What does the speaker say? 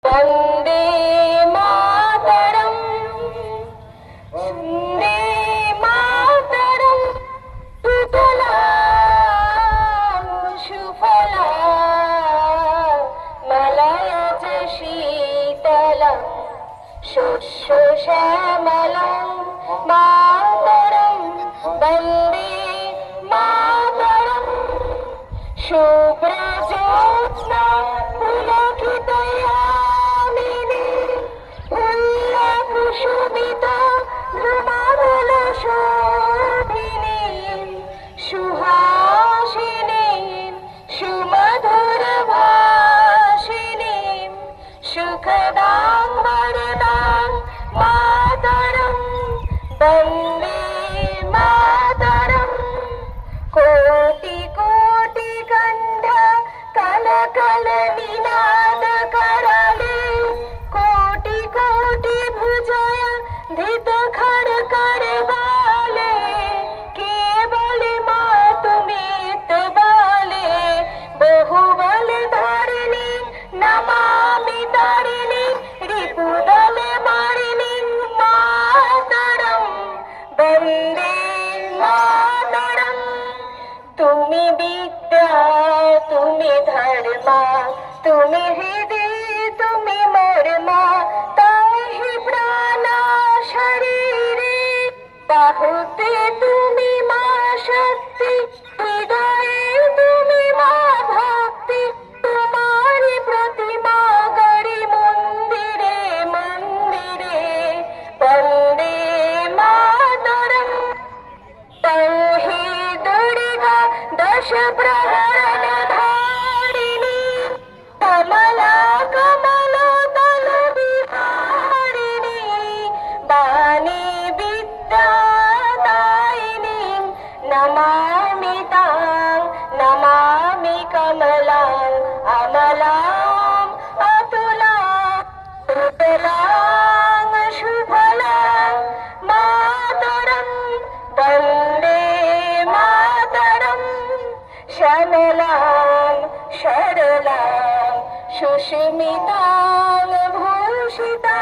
वन्दे मातरम् वन्दे मातरम् सुजलां सुफलां मलयज शीतलं शस्यश्यामलं मातरं वन्दे मातरम् शुभ्रज्योत्स्ना पुलकितयामिनी फुल्लकुसुमिता नृमलशोभिनीं सुहासिनीं सुमधुरभाषिणीं सुखदां वरदां मातरं वन्दे मातरम् कोटि कोटि गन्ध कल कल निनाद करले कोटि कोटि भुजय धित खड़ कर बाले के बोले माँ तुम्हें तो बाले बहु बल धारिणी नमामि तारिणी रिपुदल मारिणी मातरम वन्दे मातरम তুমি বিদ্যা তুমি ধর্মা তুমি হৃদয় তুমি মর্মা তাহি প্রাণ শরীরে বাহুতে তুমি মা শক্তি হৃদয়ে তুমি মা ভক্তি তোমারি প্রতিমা গড়ি মন্দিরে মন্দিরে বন্দে মাতরম दश प्रहरण धारिणी कमला कमल दल विहारिणी वाणी विद्यादायिनी नमामि तां नमामि कमलां अमलां अतुलां सुतलां शुभलां मातरं वन्दे श्यामलां सरलां सुष्मितां भूषितां